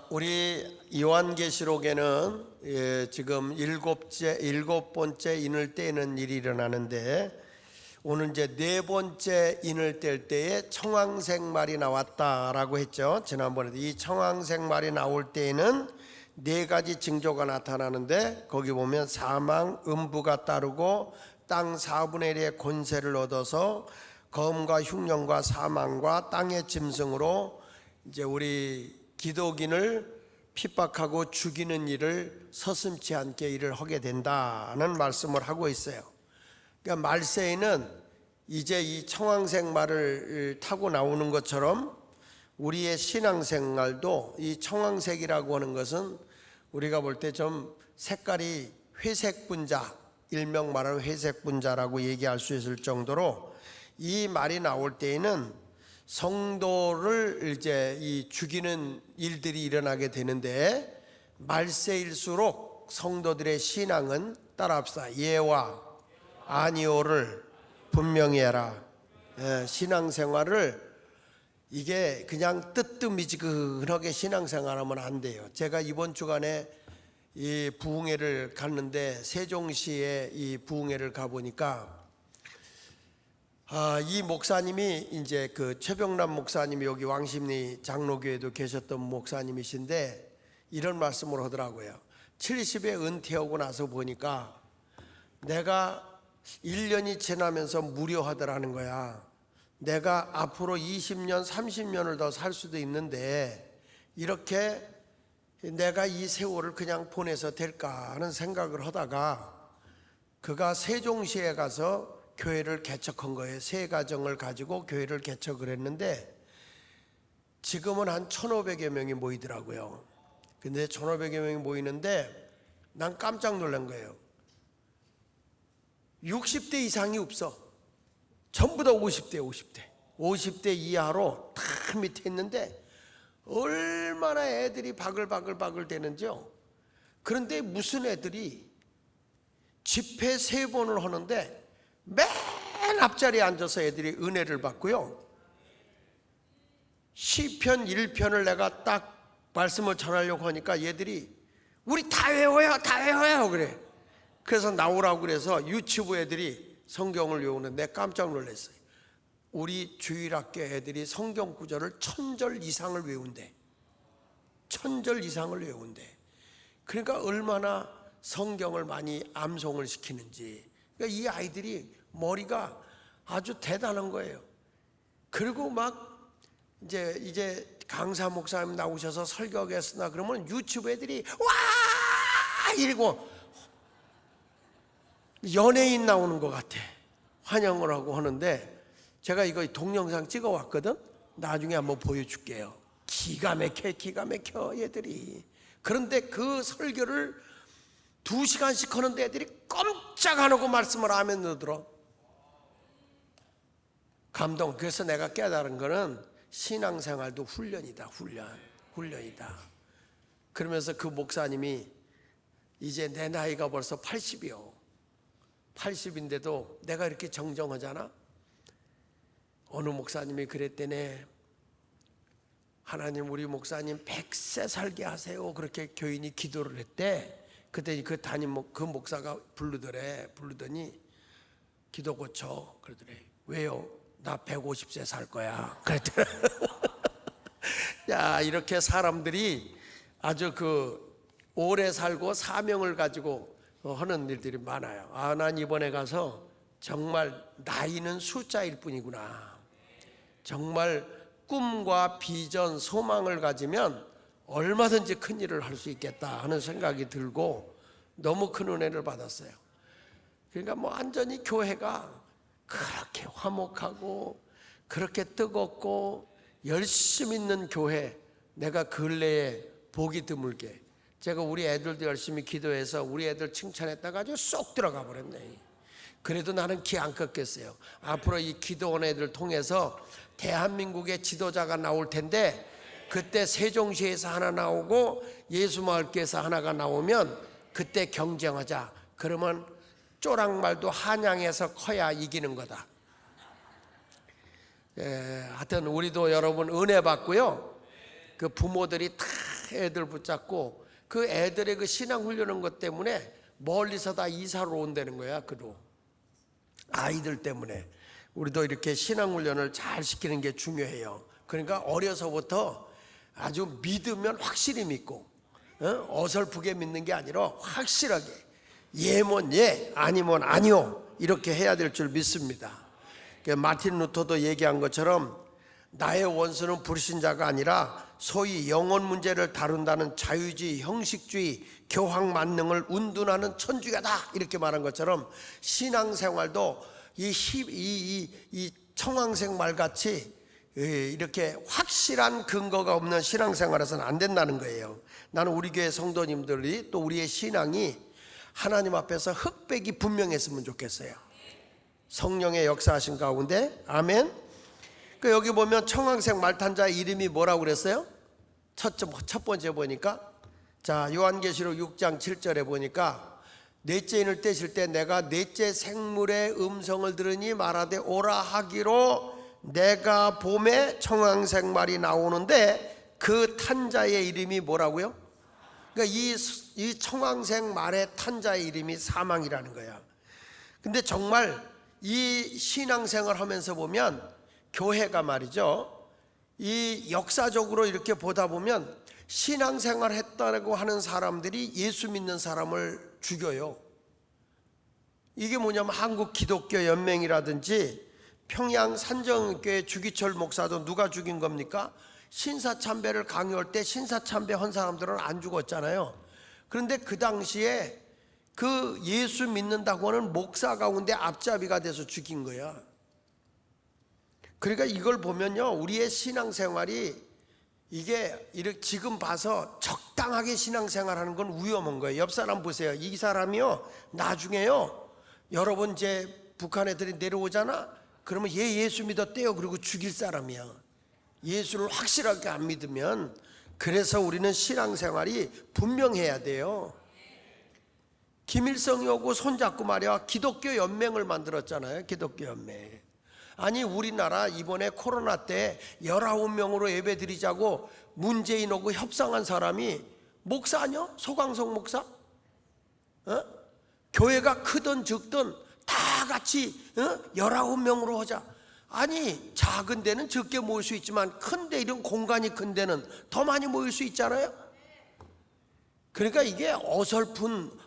우리 요한계시록에는 지금 일곱 번째 인을 떼는 일이 일어나는데, 오늘 이제 네 번째 인을 뗄 때에 청황색 말이 나왔다라고 했죠. 지난번에도 이 청황색 말이 나올 때에는 네 가지 징조가 나타나는데, 거기 보면 사망, 음부가 따르고 땅 4분의 1의 권세를 얻어서 검과 흉년과 사망과 땅의 짐승으로 이제 우리 기독인을 핍박하고 죽이는 일을 서슴지 않게 일을 하게 된다는 말씀을 하고 있어요. 그러니까 말세에는 이제 이 청황색 말을 타고 나오는 것처럼 우리의 신앙생활도 이 청황색이라고 하는 것은 우리가 볼 때 좀 색깔이 회색 분자, 일명 말하는 회색 분자라고 얘기할 수 있을 정도로 이 말이 나올 때에는 성도를 이제 이 죽이는 일들이 일어나게 되는데, 말세일수록 성도들의 신앙은 따라합시다. 예와 아니오를 분명히 해라. 신앙생활을 이게 그냥 뜨뜻미지근하게 신앙생활하면 안 돼요. 제가 이번 주간에 이 부흥회를 갔는데, 세종시에 이 부흥회를 가보니까 이 목사님이 이제 그 최병남 목사님이 여기 왕십리 장로교회도 계셨던 목사님이신데, 이런 말씀을 하더라고요. 70에 은퇴하고 나서 보니까 내가 1년이 지나면서 무료하더라는 거야. 내가 앞으로 20년 30년을 더 살 수도 있는데 이렇게 내가 이 세월을 그냥 보내서 될까 하는 생각을 하다가, 그가 세종시에 가서 교회를 개척한 거예요. 세 가정을 가지고 교회를 개척을 했는데, 지금은 한 1,500여 명이 모이더라고요. 근데 1,500여 명이 모이는데 난 깜짝 놀란 거예요. 60대 이상이 없어. 전부 다 50대 이하로 다 밑에 있는데 얼마나 애들이 바글바글 되는지요. 그런데 무슨 애들이 집회 3번을 하는데 맨 앞자리에 앉아서 애들이 은혜를 받고요, 시편 1편을 내가 딱 말씀을 전하려고 하니까 얘들이 우리 다 외워요 그래. 그래서 나오라고 그래서 유치부 애들이 성경을 외우는데 깜짝 놀랐어요. 우리 주일학교 애들이 성경 구절을 1000절 이상을 외운대. 1000절 이상을 외운대. 그러니까 얼마나 성경을 많이 암송을 시키는지. 그러니까 이 아이들이 머리가 아주 대단한 거예요. 그리고 막 이제 강사 목사님 나오셔서 설교하겠으나 그러면 유치부 애들이 와 이러고 연예인 나오는 것 같아. 환영을 하고 하는데, 제가 이거 동영상 찍어 왔거든. 나중에 한번 보여줄게요. 기가 막혀 얘들이. 그런데 그 설교를 2시간씩 하는데 애들이 꼼짝 안 하고 말씀을 하면 넣더러. 감동. 그래서 내가 깨달은 거는 신앙생활도 훈련이다. 훈련이다. 그러면서 그 목사님이 이제 내 나이가 벌써 80이요. 80인데도 내가 이렇게 정정하잖아. 어느 목사님이 그랬대네. 하나님, 우리 목사님 100세 살게 하세요. 그렇게 교인이 기도를 했대. 그때 그 그 목사가 부르더니 기도 고쳐 그러더래. 왜요? 나 150세 살 거야. 그랬더래. 야, 이렇게 사람들이 아주 오래 살고 사명을 가지고 하는 일들이 많아요. 난 이번에 가서 정말 나이는 숫자일 뿐이구나. 정말 꿈과 비전, 소망을 가지면 얼마든지 큰 일을 할 수 있겠다 하는 생각이 들고 너무 큰 은혜를 받았어요. 그러니까 완전히 교회가 그렇게 화목하고 그렇게 뜨겁고 열심히 있는 교회, 내가 근래에 보기 드물게. 제가 우리 애들도 열심히 기도해서 우리 애들 칭찬했다가 아주 쏙 들어가 버렸네. 그래도 나는 기 안 꺾겠어요. 앞으로 이 기도원 애들 통해서 대한민국의 지도자가 나올 텐데, 그때 세종시에서 하나 나오고 예수마을교에서 하나가 나오면 그때 경쟁하자. 그러면 쪼락말도 한양에서 커야 이기는 거다. 하여튼 우리도 여러분 은혜 받고요. 그 부모들이 다 애들 붙잡고 그 애들의 그 신앙 훈련한 것 때문에 멀리서 다 이사를 온다는 거야. 그로 아이들 때문에 우리도 이렇게 신앙 훈련을 잘 시키는 게 중요해요. 그러니까 어려서부터 아주 믿으면 확실히 믿고 어설프게 믿는 게 아니라 확실하게 예면 예 아니면 아니요 이렇게 해야 될 줄 믿습니다. 마틴 루터도 얘기한 것처럼 나의 원수는 불신자가 아니라 소위 영혼 문제를 다룬다는 자유주의, 형식주의, 교황 만능을 운둔하는 천주교다 이렇게 말한 것처럼 신앙생활도 이 청황색 말같이 이렇게 확실한 근거가 없는 신앙생활에서는 안 된다는 거예요. 나는 우리 교회 성도님들이 또 우리의 신앙이 하나님 앞에서 흑백이 분명했으면 좋겠어요. 성령의 역사하신 가운데 아멘. 여기 보면 청황색 말탄자의 이름이 뭐라고 그랬어요? 첫 번째 보니까 자 요한계시록 6장 7절에 보니까 넷째 인을 떼실 때 내가 넷째 생물의 음성을 들으니 말하되 오라 하기로 내가 봄에 청황색 말이 나오는데 그 탄자의 이름이 뭐라고요? 그러니까 이 청황색 말의 탄자의 이름이 사망이라는 거야. 근데 정말 이 신앙생활 하면서 보면 교회가 말이죠, 이 역사적으로 이렇게 보다 보면 신앙생활 했다고 하는 사람들이 예수 믿는 사람을 죽여요. 이게 뭐냐면 한국 기독교 연맹이라든지 평양 산정교회 주기철 목사도 누가 죽인 겁니까? 신사참배를 강요할 때 신사참배 한 사람들은 안 죽었잖아요. 그런데 그 당시에 그 예수 믿는다고 하는 목사 가운데 앞잡이가 돼서 죽인 거야. 그러니까 이걸 보면요, 우리의 신앙생활이 이게 이렇게 지금 봐서 적당하게 신앙생활하는 건 위험한 거예요. 옆 사람 보세요. 이 사람이요 나중에요 여러분 이제 북한 애들이 내려오잖아. 그러면 얘 예수 믿었대요. 그리고 죽일 사람이야. 예수를 확실하게 안 믿으면. 그래서 우리는 신앙생활이 분명해야 돼요. 김일성이 오고 손잡고 말이야 기독교 연맹을 만들었잖아요. 기독교 연맹. 아니 우리나라 이번에 코로나 때 19명으로 예배 드리자고 문재인 오고 협상한 사람이 목사 아니야? 소강성 목사? 교회가 크든 적든 다 같이 19명으로 하자. 아니 작은 데는 적게 모일 수 있지만 큰데 이런 공간이 큰 데는 더 많이 모일 수 있잖아요. 그러니까 이게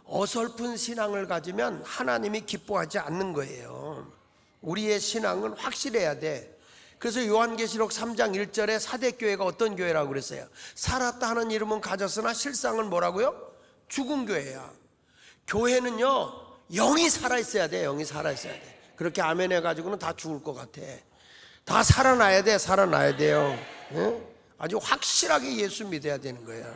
어설픈 신앙을 가지면 하나님이 기뻐하지 않는 거예요. 우리의 신앙은 확실해야 돼. 그래서 요한계시록 3장 1절에 사대교회가 어떤 교회라고 그랬어요? 살았다 하는 이름은 가졌으나 실상은 뭐라고요? 죽은 교회야. 교회는요 영이 살아있어야 돼. 영이 살아있어야 돼. 그렇게 아멘 해가지고는 다 죽을 것 같아. 다 살아나야 돼. 살아나야 돼요. 응? 아주 확실하게 예수 믿어야 되는 거야.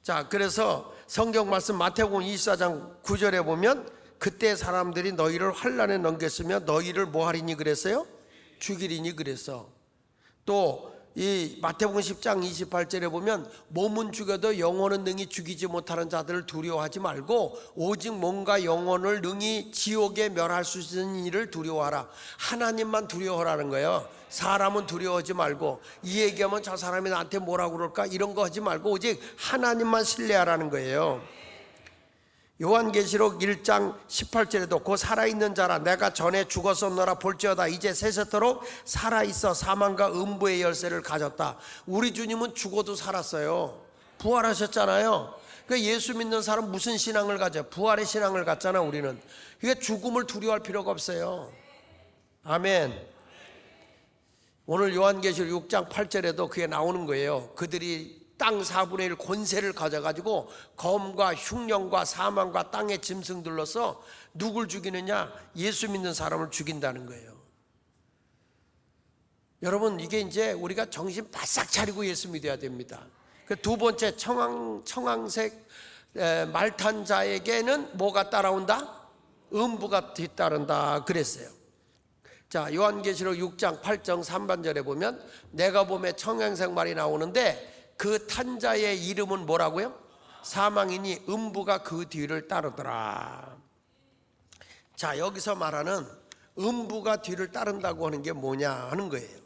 자, 그래서 성경 말씀 마태복음 24장 9절에 보면 그때 사람들이 너희를 환난에 넘겼으며 너희를 뭐 하리니 그랬어요? 죽이리니 그랬어. 또 이 마태복음 10장 28절에 보면 몸은 죽여도 영혼은 능히 죽이지 못하는 자들을 두려워하지 말고 오직 몸과 영혼을 능히 지옥에 멸할 수 있는 일을 두려워하라. 하나님만 두려워하라는 거예요. 사람은 두려워하지 말고 이 얘기하면 저 사람이 나한테 뭐라고 그럴까 이런 거 하지 말고 오직 하나님만 신뢰하라는 거예요. 요한계시록 1장 18절에도 곧 살아있는 자라 내가 전에 죽었었노라 볼지어다 이제 세세토록 살아있어 사망과 음부의 열쇠를 가졌다. 우리 주님은 죽어도 살았어요. 부활하셨잖아요. 그러니까 예수 믿는 사람 무슨 신앙을 가져? 부활의 신앙을 갖잖아. 우리는 그러니까 죽음을 두려워할 필요가 없어요. 아멘. 오늘 요한계시록 6장 8절에도 그게 나오는 거예요. 그들이 땅 4분의 1 권세를 가져가지고 검과 흉령과 사망과 땅의 짐승들로서 누굴 죽이느냐? 예수 믿는 사람을 죽인다는 거예요. 여러분 이게 이제 우리가 정신 바싹 차리고 예수 믿어야 됩니다. 그 두 번째 청황색 말탄 자에게는 뭐가 따라온다? 음부가 뒤따른다 그랬어요. 자, 요한계시록 6장 8장 3반절에 보면 내가 봄에 청황색 말이 나오는데 그 탄자의 이름은 뭐라고요? 사망이니 음부가 그 뒤를 따르더라. 자, 여기서 말하는 음부가 뒤를 따른다고 하는 게 뭐냐 하는 거예요.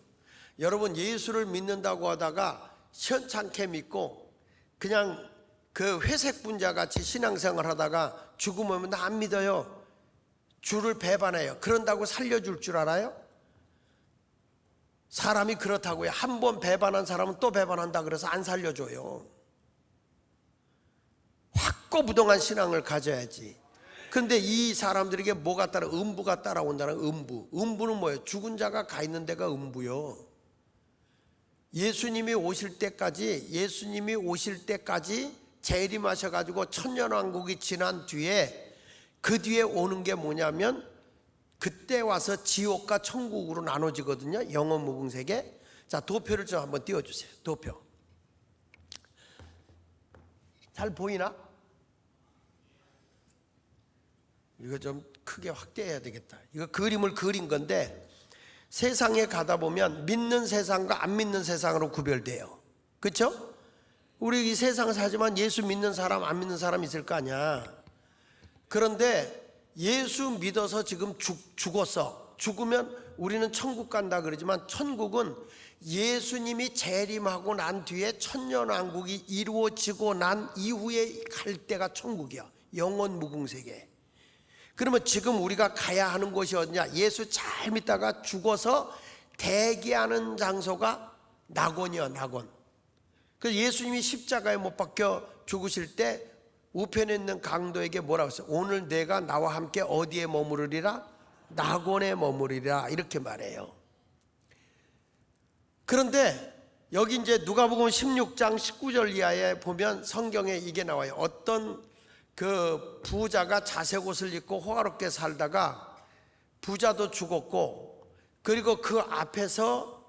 여러분 예수를 믿는다고 하다가 시원찮게 믿고 그냥 그 회색 분자 같이 신앙생활 하다가 죽으면 나 안 믿어요, 주를 배반해요, 그런다고 살려줄 줄 알아요? 사람이 그렇다고요. 한 번 배반한 사람은 또 배반한다 그래서 안 살려줘요. 확고부동한 신앙을 가져야지. 근데 이 사람들에게 뭐가 따라, 음부가 따라온다는. 음부는 뭐예요? 죽은 자가 가 있는 데가 음부요. 예수님이 오실 때까지 재림하셔가지고 천년왕국이 지난 뒤에, 그 뒤에 오는 게 뭐냐면 그때 와서 지옥과 천국으로 나눠지거든요. 영원 무궁세계. 자, 도표를 좀 한번 띄워주세요. 도표 잘 보이나? 이거 좀 크게 확대해야 되겠다. 이거 그림을 그린 건데, 세상에 가다 보면 믿는 세상과 안 믿는 세상으로 구별돼요. 그렇죠? 우리 이 세상을 살지만 예수 믿는 사람 안 믿는 사람 있을 거 아니야. 그런데 예수 믿어서 지금 죽었어. 죽으면 우리는 천국 간다 그러지만, 천국은 예수님이 재림하고 난 뒤에 천년왕국이 이루어지고 난 이후에 갈 때가 천국이야. 영원 무궁세계. 그러면 지금 우리가 가야 하는 곳이 어디냐? 예수 잘 믿다가 죽어서 대기하는 장소가 낙원이야, 낙원. 그래서 예수님이 십자가에 못 박혀 죽으실 때 우편에 있는 강도에게 뭐라고 했어요? 오늘 내가 나와 함께 어디에 머무르리라? 낙원에 머무르리라, 이렇게 말해요. 그런데 여기 이제 누가복음 16장 19절 이하에 보면 성경에 이게 나와요. 어떤 그 부자가 자색 옷을 입고 호화롭게 살다가 부자도 죽었고, 그리고 그 앞에서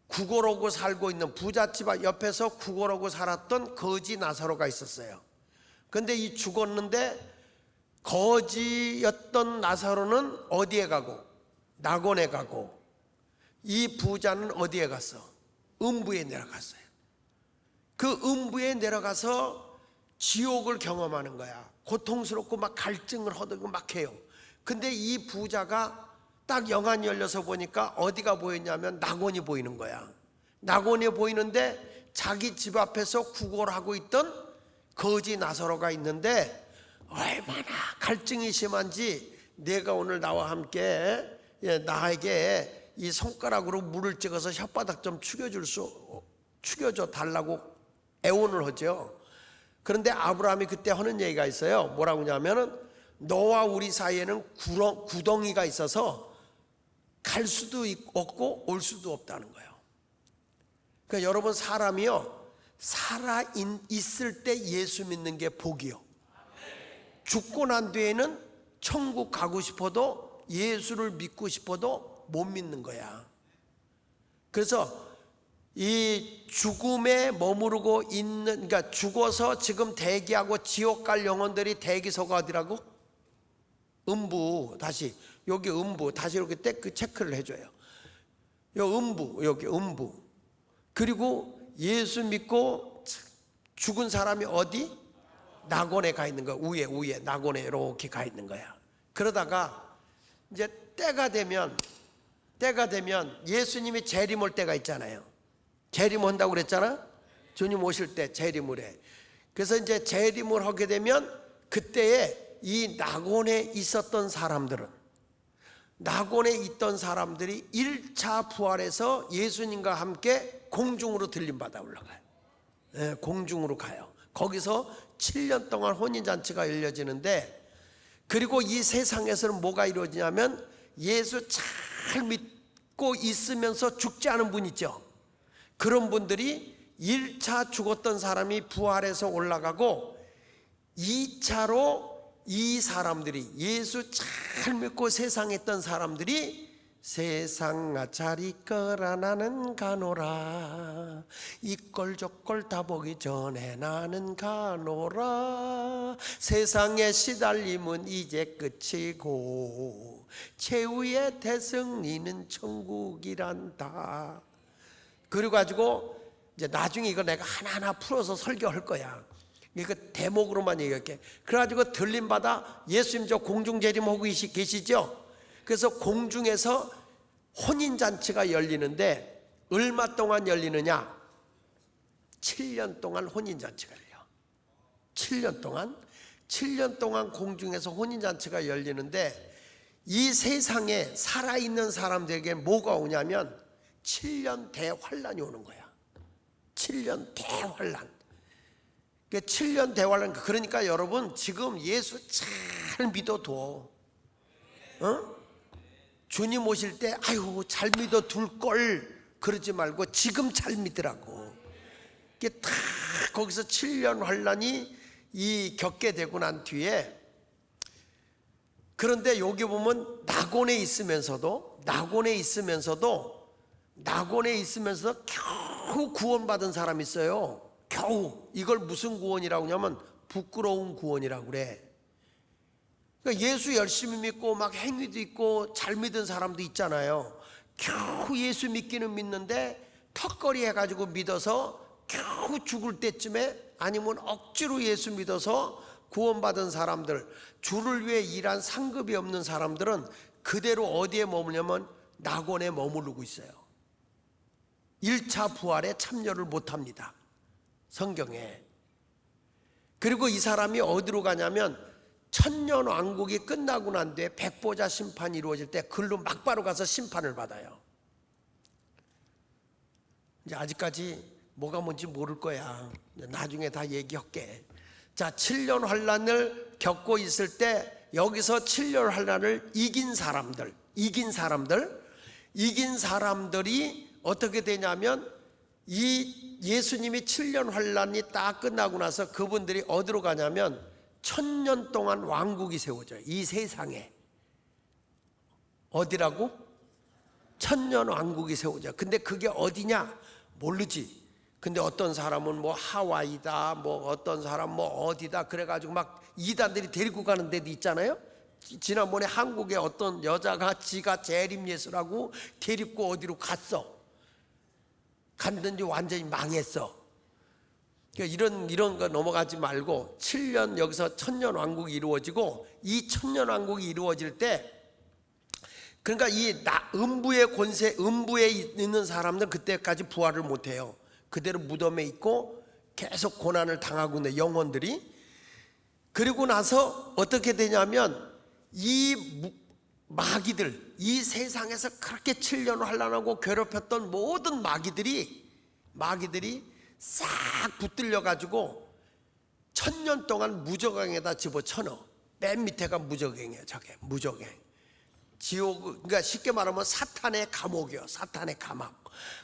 구걸하고 살고 있는, 부잣집 옆에서 구걸하고 살았던 거지 나사로가 있었어요. 근데 이 죽었는데 거지였던 나사로는 어디에 가고? 낙원에 가고, 이 부자는 어디에 갔어? 음부에 내려갔어요. 그 음부에 내려가서 지옥을 경험하는 거야. 고통스럽고 막 갈증을 허들고 막 해요. 근데 이 부자가 딱 영안이 열려서 보니까 어디가 보였냐면 낙원이 보이는 거야. 낙원이 보이는데 자기 집 앞에서 구걸하고 있던 거지 나사로가 있는데, 얼마나 갈증이 심한지 내가 오늘 나와 함께 나에게 이 손가락으로 물을 찍어서 혓바닥 좀 축여줘 달라고 애원을 하죠. 그런데 아브라함이 그때 하는 얘기가 있어요. 뭐라고 하냐면은, 너와 우리 사이에는 구덩이가 있어서 갈 수도 없고 올 수도 없다는 거예요. 그러니까 여러분, 사람이요, 살아 있을 때 예수 믿는 게 복이요. 죽고 난 뒤에는 천국 가고 싶어도, 예수를 믿고 싶어도 못 믿는 거야. 그래서 이 죽음에 머무르고 있는, 그러니까 죽어서 지금 대기하고 지옥 갈 영혼들이 대기소가 어디라고? 음부. 다시 여기 음부, 다시 이렇게 체크를 해줘요. 요 음부, 여기 음부. 그리고 예수 믿고 죽은 사람이 어디? 낙원에 가 있는 거야. 위에 낙원에 이렇게 가 있는 거야. 그러다가 이제 때가 되면 예수님이 재림할 때가 있잖아요. 재림한다고 그랬잖아. 주님 오실 때 재림을 해. 그래서 이제 재림을 하게 되면 그때에 이 낙원에 있었던 사람들은, 낙원에 있던 사람들이 1차 부활해서 예수님과 함께 공중으로 들림받아 올라가요. 네, 공중으로 가요. 거기서 7년 동안 혼인잔치가 열려지는데, 그리고 이 세상에서는 뭐가 이루어지냐면, 예수 잘 믿고 있으면서 죽지 않은 분 있죠. 그런 분들이 1차 죽었던 사람이 부활해서 올라가고, 2차로 이 사람들이, 예수 잘 믿고 세상에 있던 사람들이, 세상 아차리 거라 나는 가노라, 이꼴 저꼴 다 보기 전에 나는 가노라, 세상의 시달림은 이제 끝이고 최후의 대승리는 천국이란다. 그리고 가지고 이제 나중에 이거 내가 하나하나 풀어서 설교할 거야. 이거 대목으로만 얘기할게. 그래가지고 들림받아 예수님 저 공중 재림하고 계시죠? 그래서 공중에서 혼인잔치가 열리는데, 얼마 동안 열리느냐? 7년 동안 혼인잔치가 열려. 7년 동안 공중에서 혼인잔치가 열리는데, 이 세상에 살아있는 사람들에게 뭐가 오냐면 7년 대환란이 오는 거야. 7년 대환란. 7년 대환란. 그러니까 여러분, 지금 예수 잘 믿어둬. 주님 오실 때 아유 잘 믿어둘 걸 그러지 말고 지금 잘 믿으라고. 이게 다 거기서 7년 환란이 겪게 되고 난 뒤에, 그런데 여기 보면 낙원에 있으면서도 겨우 구원받은 사람이 있어요. 겨우. 이걸 무슨 구원이라고 하냐면 부끄러운 구원이라고 그래. 그러니까 예수 열심히 믿고 막 행위도 있고 잘 믿은 사람도 있잖아요. 겨우 예수 믿기는 믿는데 턱걸이 해가지고 믿어서 겨우 죽을 때쯤에, 아니면 억지로 예수 믿어서 구원받은 사람들, 주를 위해 일한 상급이 없는 사람들은 그대로 어디에 머무냐면 낙원에 머무르고 있어요. 1차 부활에 참여를 못합니다, 성경에. 그리고 이 사람이 어디로 가냐면 천년 왕국이 끝나고 난 뒤에 백보자 심판이 이루어질 때 글로 막바로 가서 심판을 받아요. 이제 아직까지 뭐가 뭔지 모를 거야. 나중에 다 얘기할게. 자, 7년 환란을 겪고 있을 때 여기서 7년 환란을 이긴 사람들이 어떻게 되냐면, 이 예수님이 7년 환란이 딱 끝나고 나서 그분들이 어디로 가냐면 1000년 동안 왕국이 세워져요. 이 세상에. 어디라고? 1000년 왕국이 세워져요. 근데 그게 어디냐? 모르지. 근데 어떤 사람은 뭐 하와이다, 뭐 어떤 사람 뭐 어디다 그래가지고 막 이단들이 데리고 가는 데도 있잖아요. 지난번에 한국에 어떤 여자가 지가 재림예수라고 데리고 어디로 갔는지 완전히 망했어. 그러니까 이런 거 넘어가지 말고 7년, 여기서 1000년 왕국이 이루어지고, 이 1000년 왕국이 이루어질 때, 그러니까 이 음부의 권세, 음부에 있는 사람들은 그때까지 부활을 못해요. 그대로 무덤에 있고 계속 고난을 당하고 있는 영혼들이. 그리고 나서 어떻게 되냐면 이 마귀들, 이 세상에서 그렇게 7년 환난하고 괴롭혔던 모든 마귀들이 싹 붙들려 가지고 1000년 동안 무저갱에다 집어쳐넣어. 맨 밑에가 무저갱이에요. 저게 무저갱. 지옥, 그러니까 쉽게 말하면 사탄의 감옥이요. 사탄의 감옥.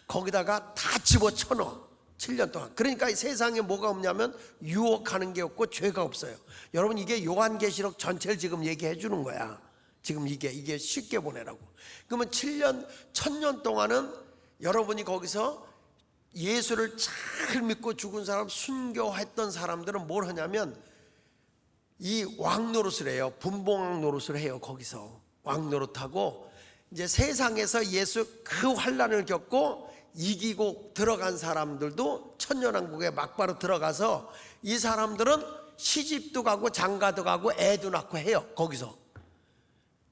거기다가 다 집어쳐넣어. 7년 동안. 그러니까 이 세상에 뭐가 없냐면 유혹하는 게 없고 죄가 없어요. 여러분, 이게 요한계시록 전체를 지금 얘기해 주는 거야. 지금 이게 쉽게 보내라고. 그러면 1000년 동안은 여러분이 거기서 예수를 잘 믿고 죽은 사람, 순교했던 사람들은 뭘 하냐면 이 왕노릇을 해요. 분봉왕 노릇을 해요. 거기서 왕노릇하고, 이제 세상에서 예수 그 환난을 겪고 이기고 들어간 사람들도 천년왕국에 막바로 들어가서, 이 사람들은 시집도 가고 장가도 가고 애도 낳고 해요. 거기서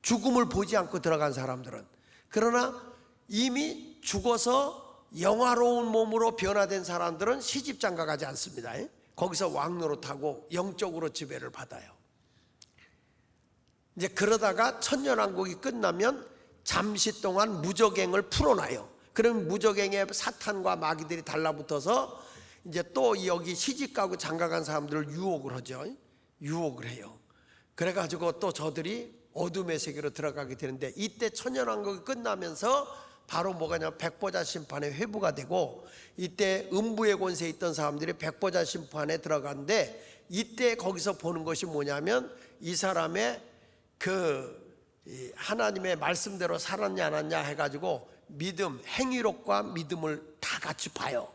죽음을 보지 않고 들어간 사람들은. 그러나 이미 죽어서 영화로운 몸으로 변화된 사람들은 시집 장가 가지 않습니다. 거기서 왕노릇하고 영적으로 지배를 받아요. 이제 그러다가 천년왕국이 끝나면 잠시 동안 무저갱을 풀어놔요. 그럼 무저갱에 사탄과 마귀들이 달라붙어서 이제 또 여기 시집가고 장가간 사람들을 유혹을 하죠. 유혹을 해요. 그래가지고 또 저들이 어둠의 세계로 들어가게 되는데, 이때 천년왕국이 끝나면서 바로 뭐가냐면 백보자 심판에 회부가 되고, 이때 음부의 권세에 있던 사람들이 백보자 심판에 들어가는데, 이때 거기서 보는 것이 뭐냐면 이 사람의 하나님의 말씀대로 살았냐 안 했냐 해가지고 믿음, 행위력과 믿음을 다 같이 봐요.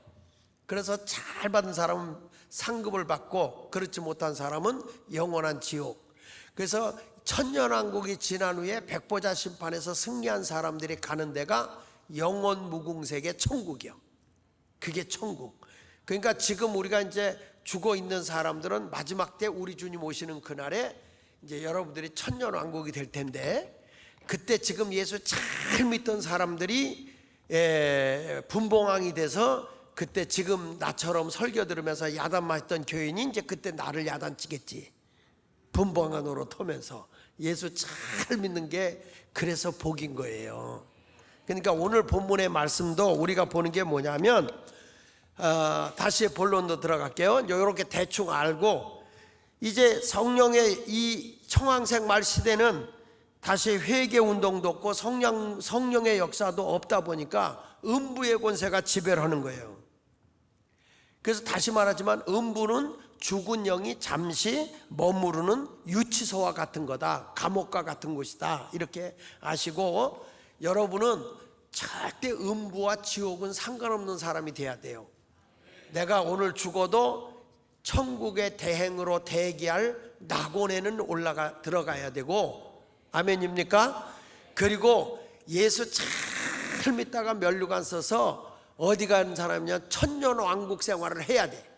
그래서 잘 받은 사람은 상급을 받고 그렇지 못한 사람은 영원한 지옥. 그래서 천년왕국이 지난 후에 백보자 심판에서 승리한 사람들이 가는 데가 영원 무궁색의 천국이요. 그게 천국. 그러니까 지금 우리가 이제 죽어 있는 사람들은 마지막 때 우리 주님 오시는 그날에 이제 여러분들이 천년왕국이 될 텐데, 그때 지금 예수 잘 믿던 사람들이 분봉왕이 돼서 그때 지금 나처럼 설교 들으면서 야단 맞던 교인이 이제 그때 나를 야단치겠지. 분봉왕 노릇하면서 예수 잘 믿는 게 그래서 복인 거예요. 그러니까 오늘 본문의 말씀도 우리가 보는 게 뭐냐면 다시 본론도 들어갈게요. 이렇게 대충 알고 이제 성령의 이 청황생말 시대는 다시 회개 운동도 없고 성령의 역사도 없다 보니까 음부의 권세가 지배를 하는 거예요. 그래서 다시 말하지만 음부는 죽은 영이 잠시 머무르는 유치소와 같은 거다, 감옥과 같은 곳이다, 이렇게 아시고 여러분은 절대 음부와 지옥은 상관없는 사람이 돼야 돼요. 내가 오늘 죽어도 천국의 대행으로 대기할 낙원에는 들어가야 되고, 아멘입니까? 그리고 예수 잘 믿다가 면류관 써서 어디 가는 사람이냐, 천년왕국 생활을 해야 돼.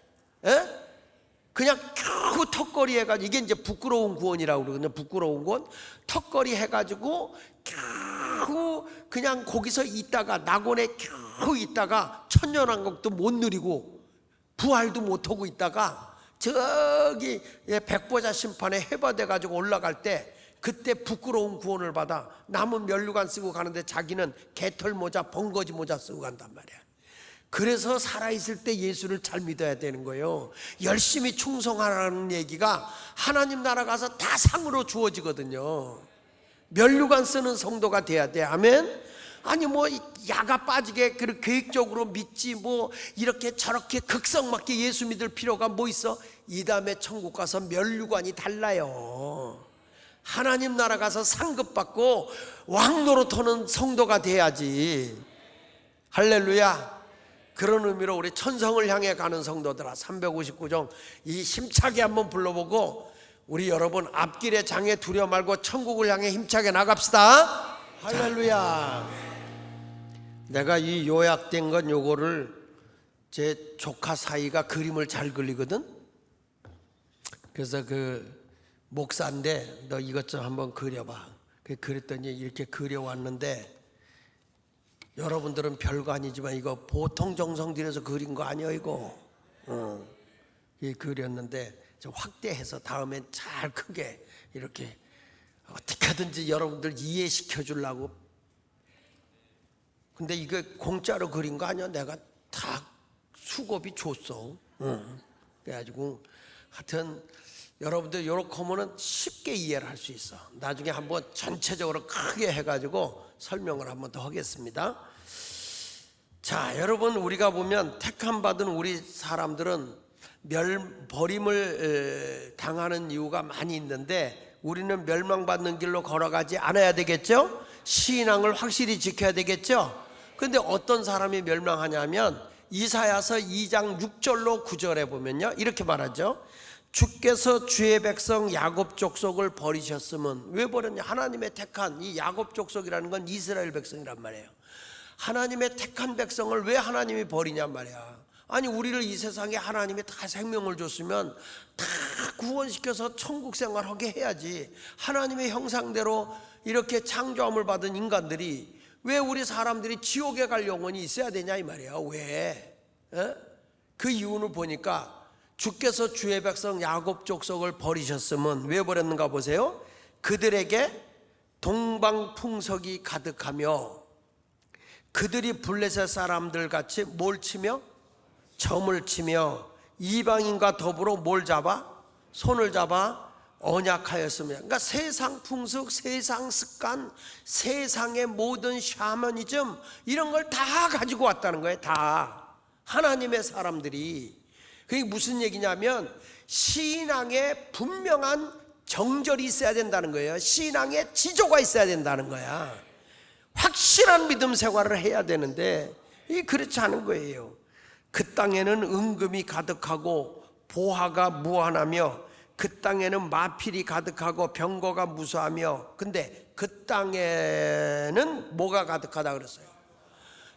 그냥 겨우 턱걸이 해가지고, 이게 이제 부끄러운 구원이라고 그러거든요. 부끄러운 구원. 턱걸이 해가지고 겨우 그냥 거기서 있다가, 낙원에 겨우 있다가 천년왕국도 못 누리고 부활도 못하고 있다가 저기 백보자 심판에 해바돼가지고 올라갈 때 그때 부끄러운 구원을 받아 남은 면류관 쓰고 가는데 자기는 개털 모자, 번거지 모자 쓰고 간단 말이야. 그래서 살아있을 때 예수를 잘 믿어야 되는 거예요. 열심히 충성하라는 얘기가 하나님 나라 가서 다 상으로 주어지거든요. 면류관 쓰는 성도가 돼야 돼. 아멘. 아니 뭐 야가 빠지게 그렇게 계획적으로 믿지 뭐 이렇게 저렇게 극성맞게 예수 믿을 필요가 뭐 있어? 이 다음에 천국 가서 면류관이 달라요. 하나님 나라 가서 상급 받고 왕노릇하는 성도가 돼야지. 할렐루야. 그런 의미로 우리 천성을 향해 가는 성도들아, 359종 이 힘차게 한번 불러보고 우리 여러분 앞길에 장애 두려 말고 천국을 향해 힘차게 나갑시다. 할렐루야. 내가 이 요약된 건 요거를 제 조카 사이가 그림을 잘 그리거든. 그래서 그 목사인데 너 이것 좀 한번 그려봐. 그랬더니 이렇게 그려왔는데, 여러분들은 별거 아니지만 이거 보통 정성 들여서 그린 거 아니에요 이거. 그렸는데 좀 확대해서 다음엔 잘 크게 이렇게 어떻게 하든지 여러분들 이해시켜 주려고. 근데 이거 공짜로 그린 거 아니야. 내가 다 수고비 줬어. 그래가지고 하여튼 여러분들 이렇게 하면은 쉽게 이해를 할 수 있어. 나중에 한번 전체적으로 크게 해가지고 설명을 한번 더 하겠습니다. 자, 여러분 우리가 보면 택함 받은 우리 사람들은 버림을 당하는 이유가 많이 있는데 우리는 멸망받는 길로 걸어가지 않아야 되겠죠? 신앙을 확실히 지켜야 되겠죠? 근데 어떤 사람이 멸망하냐면 이사야서 2장 6절로 9절에 보면요 이렇게 말하죠. 주께서 주의 백성 야곱 족속을 버리셨으면. 왜 버렸냐? 하나님의 택한 이 야곱 족속이라는 건 이스라엘 백성이란 말이에요. 하나님의 택한 백성을 왜 하나님이 버리냔 말이야. 아니 우리를 이 세상에 하나님이 다 생명을 줬으면 다 구원시켜서 천국 생활하게 해야지. 하나님의 형상대로 이렇게 창조함을 받은 인간들이 왜 우리 사람들이 지옥에 갈 영혼이 있어야 되냐 이 말이야. 왜? 그 이유는 보니까 주께서 주의 백성 야곱 족속을 버리셨으면. 왜 버렸는가 보세요. 그들에게 동방풍석이 가득하며 그들이 블레셋 사람들 같이 뭘 치며? 점을 치며 이방인과 더불어 뭘 잡아? 손을 잡아 언약하였으며. 그러니까 세상 풍습, 세상 습관, 세상의 모든 샤머니즘 이런 걸 다 가지고 왔다는 거예요. 다 하나님의 사람들이. 그게 무슨 얘기냐면 신앙에 분명한 정절이 있어야 된다는 거예요. 신앙에 지조가 있어야 된다는 거야. 확실한 믿음 생활을 해야 되는데 이게 그렇지 않은 거예요. 그 땅에는 은금이 가득하고 보화가 무한하며 그 땅에는 마필이 가득하고 병거가 무수하며. 근데 그 땅에는 뭐가 가득하다 그랬어요?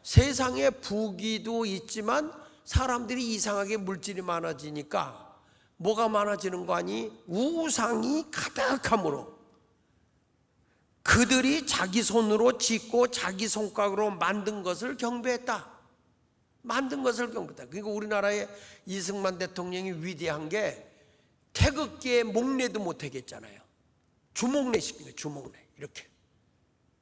세상에 부귀도 있지만 사람들이 이상하게 물질이 많아지니까 뭐가 많아지는 거 아니? 우상이 가득함으로. 그들이 자기 손으로 짓고 자기 손가락으로 만든 것을 경배했다. 만든 것을 경배했다. 그러니까 우리나라의 이승만 대통령이 위대한 게 태극기에 목례도 못하게 했잖아요. 주목례 시킨 거예요. 주목례. 이렇게.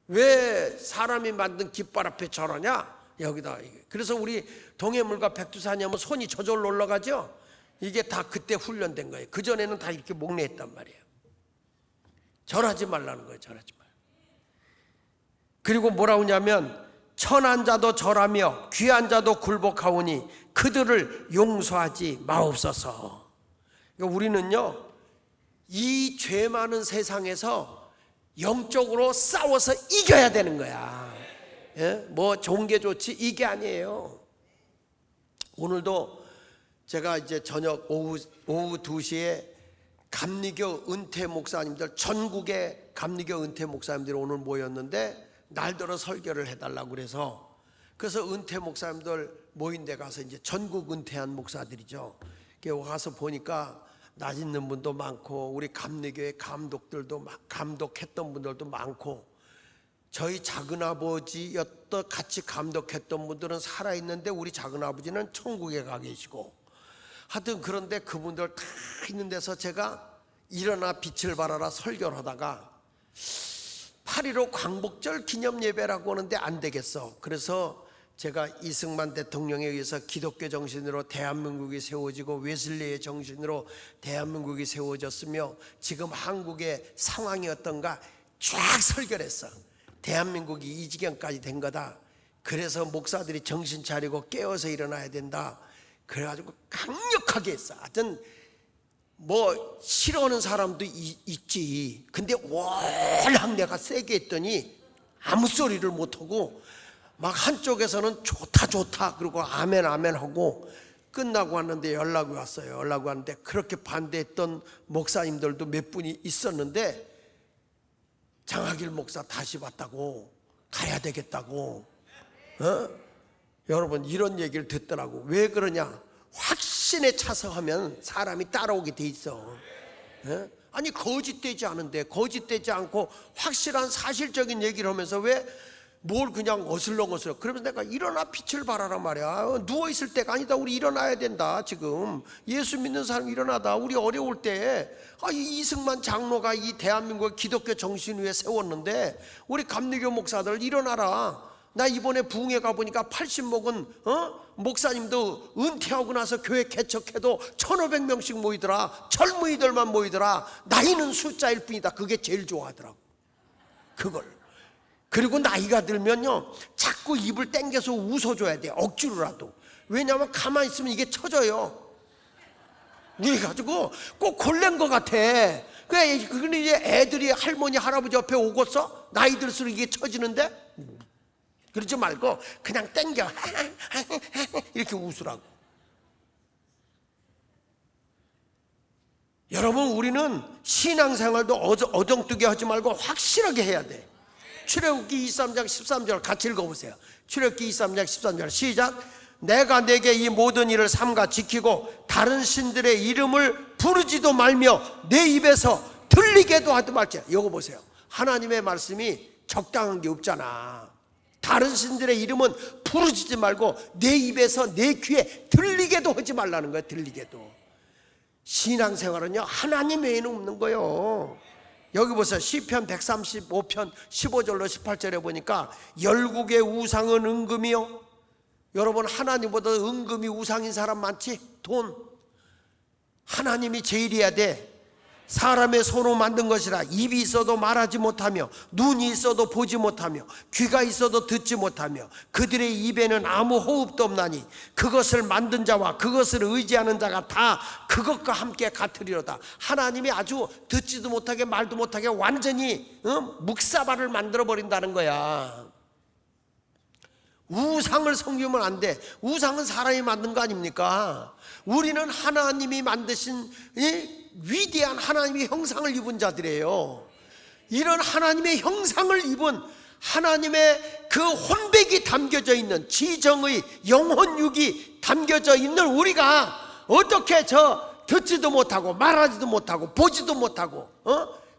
왜 사람이 만든 깃발 앞에 절하냐? 여기다. 그래서 우리 동해물과 백두산이 하면 손이 저절로 올라가죠. 이게 다 그때 훈련된 거예요. 그전에는 다 이렇게 목례했단 말이에요. 절하지 말라는 거예요. 절하지 말라. 그리고 뭐라고 하냐면 천한 자도 절하며 귀한 자도 굴복하오니 그들을 용서하지 마옵소서. 그러니까 우리는요, 이 죄 많은 세상에서 영적으로 싸워서 이겨야 되는 거야. 예? 뭐 좋은 게 좋지 이게 아니에요. 오늘도 제가 이제 저녁 오후 2시에 감리교 은퇴 목사님들, 전국의 감리교 은퇴 목사님들이 오늘 모였는데 날들어 설교를 해달라고 그래서 은퇴 목사님들 모인 데 가서 이제 전국 은퇴한 목사들이죠. 와서 보니까 낯 있는 분도 많고 우리 감리교의 감독들도 감독했던 분들도 많고 저희 작은아버지였던 같이 감독했던 분들은 살아있는데 우리 작은아버지는 천국에 가 계시고 하여튼 그런데 그분들 다 있는 데서 제가 일어나 빛을 발하라 설교를 하다가 8.15 광복절 기념예배라고 하는데 안 되겠어. 그래서 제가 이승만 대통령에 의해서 기독교 정신으로 대한민국이 세워지고 웨슬리의 정신으로 대한민국이 세워졌으며 지금 한국의 상황이 어떤가 쫙 설교를 했어. 대한민국이 이 지경까지 된 거다. 그래서 목사들이 정신 차리고 깨어서 일어나야 된다. 그래가지고 강력하게 했어. 하여튼 뭐 싫어하는 사람도 있지. 근데 월랑 내가 세게 했더니 아무 소리를 못하고 막 한쪽에서는 좋다 그리고 아멘 하고 끝나고 왔는데 연락이 왔어요. 연락이 왔는데 그렇게 반대했던 목사님들도 몇 분이 있었는데 장학일 목사 다시 봤다고 가야 되겠다고. 여러분 이런 얘기를 듣더라고. 왜 그러냐? 확신에 차서 하면 사람이 따라오게 돼 있어. 아니 거짓되지 않은데, 거짓되지 않고 확실한 사실적인 얘기를 하면서 왜 뭘 그냥 어슬렁어슬렁. 그러면서 내가 일어나 빛을 발하란 말이야. 누워있을 때가 아니다. 우리 일어나야 된다. 지금 예수 믿는 사람 일어나다. 우리 어려울 때 이 이승만 장로가 이 대한민국 기독교 정신 위에 세웠는데 우리 감리교 목사들 일어나라. 나 이번에 부흥회 가보니까 80 먹은 목사님도 은퇴하고 나서 교회 개척해도 1,500명씩 모이더라. 젊은이들만 모이더라. 나이는 숫자일 뿐이다. 그게 제일 좋아하더라고. 그걸. 그리고 나이가 들면요 자꾸 입을 땡겨서 웃어줘야 돼. 억지로라도. 왜냐하면 가만히 있으면 이게 쳐져요. 그래가지고 꼭 골랜 것 같아. 근데 이제 애들이 할머니 할아버지 옆에 오고서 나이 들수록 이게 쳐지는데 그러지 말고 그냥 땡겨 이렇게 웃으라고. 여러분 우리는 신앙생활도 어정뜨게 하지 말고 확실하게 해야 돼. 출애굽기 23장 13절 같이 읽어보세요. 출애굽기 23장 13절 시작. 내가 내게 이 모든 일을 삼가 지키고 다른 신들의 이름을 부르지도 말며 내 입에서 들리게도 하지 말지. 이거 보세요. 하나님의 말씀이 적당한 게 없잖아. 다른 신들의 이름은 부르지지 말고 내 입에서 내 귀에 들리게도 하지 말라는 거예요. 들리게도. 신앙생활은요 하나님 외에는 없는 거예요. 여기 보세요. 시편 135편 15절로 18절에 보니까 열국의 우상은 은금이요. 여러분 하나님보다 은금이 우상인 사람 많지? 돈. 하나님이 제일이어야 돼. 사람의 손으로 만든 것이라 입이 있어도 말하지 못하며 눈이 있어도 보지 못하며 귀가 있어도 듣지 못하며 그들의 입에는 아무 호흡도 없나니 그것을 만든 자와 그것을 의지하는 자가 다 그것과 함께 같으리로다. 하나님이 아주 듣지도 못하게 말도 못하게 완전히 묵사발을 만들어 버린다는 거야. 우상을 섬기면 안 돼. 우상은 사람이 만든 거 아닙니까? 우리는 하나님이 만드신 위대한 하나님의 형상을 입은 자들이에요. 이런 하나님의 형상을 입은 하나님의 그 혼백이 담겨져 있는 지정의 영혼육이 담겨져 있는 우리가 어떻게 듣지도 못하고 말하지도 못하고 보지도 못하고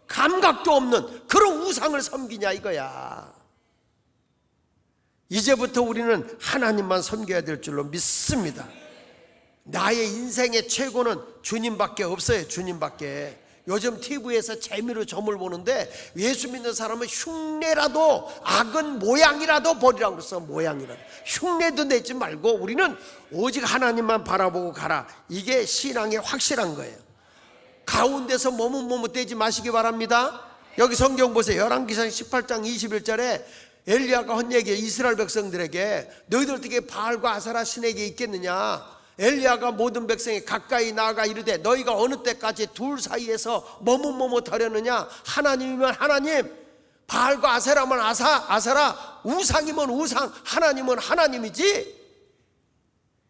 감각도 없는 그런 우상을 섬기냐 이거야. 이제부터 우리는 하나님만 섬겨야 될 줄로 믿습니다. 나의 인생의 최고는 주님밖에 없어요. 주님밖에. 요즘 TV에서 재미로 점을 보는데 예수 믿는 사람은 흉내라도, 악은 모양이라도 버리라고 그랬어. 모양이라도. 흉내도 내지 말고 우리는 오직 하나님만 바라보고 가라. 이게 신앙의 확실한 거예요. 가운데서 머뭇머뭇대지 마시기 바랍니다. 여기 성경 보세요. 열왕기상 18장 21절에 엘리야가 한 얘기에 이스라엘 백성들에게 너희들 어떻게 바알과 아세라 신에게 있겠느냐. 엘리야가 모든 백성이 가까이 나아가 이르되 너희가 어느 때까지 둘 사이에서 머뭇머뭇하려느냐. 하나님이면 하나님, 바알과 아세라면 아세라, 우상이면 우상, 하나님은 하나님이지.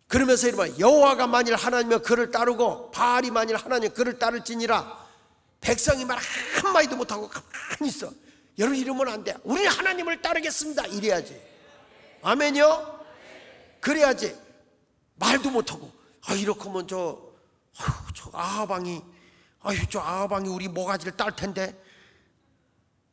그러면서 이러면 여호와가 만일 하나님이면 그를 따르고 바알이 만일 하나님이면 그를 따를지니라. 백성이 말 한마디도 못하고 가만히 있어. 여러분 이러면 안 돼. 우리는 하나님을 따르겠습니다 이래야지. 아멘이요? 그래야지. 말도 못하고 이렇게 하면 저 아하방이 저 아하방이 우리 모가지를 딸 텐데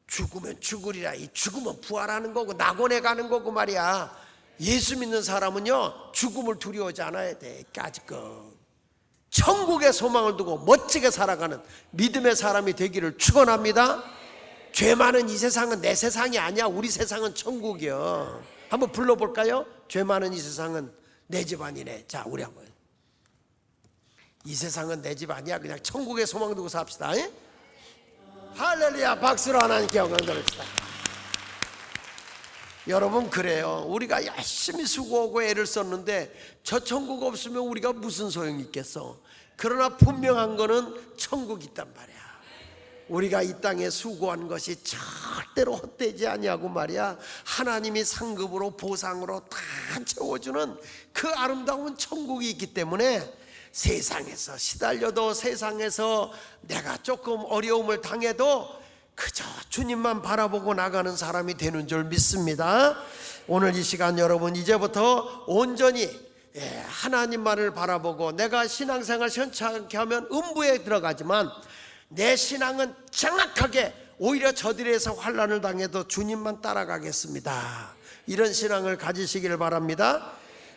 죽으면 죽으리라. 이 죽으면 부활하는 거고 낙원에 가는 거고 말이야. 예수 믿는 사람은요 죽음을 두려워하지 않아야 돼. 까짓거 천국의 소망을 두고 멋지게 살아가는 믿음의 사람이 되기를 축원합니다. 죄 많은 이 세상은 내 세상이 아니야. 우리 세상은 천국이요. 한번 불러볼까요? 죄 많은 이 세상은 내 집 아니네. 자, 우리 한번. 이 세상은 내 집 아니야. 그냥 천국의 소망 두고 삽시다. 할렐루야. 박수로 하나님께 영광 돌립시다. 여러분 그래요. 우리가 열심히 수고하고 애를 썼는데 저 천국 없으면 우리가 무슨 소용이 있겠어. 그러나 분명한 거는 천국이 있단 말이야. 우리가 이 땅에 수고한 것이 절대로 헛되지 아니하고 말이야. 하나님이 상급으로 보상으로 다 채워주는 그 아름다운 천국이 있기 때문에 세상에서 시달려도, 세상에서 내가 조금 어려움을 당해도 그저 주님만 바라보고 나가는 사람이 되는 줄 믿습니다. 오늘 이 시간 여러분 이제부터 온전히 하나님만을 바라보고, 내가 신앙생활 현찮게 하면 음부에 들어가지만 내 신앙은 정확하게 오히려 저들에서 환난을 당해도 주님만 따라가겠습니다. 이런 신앙을 가지시기를 바랍니다.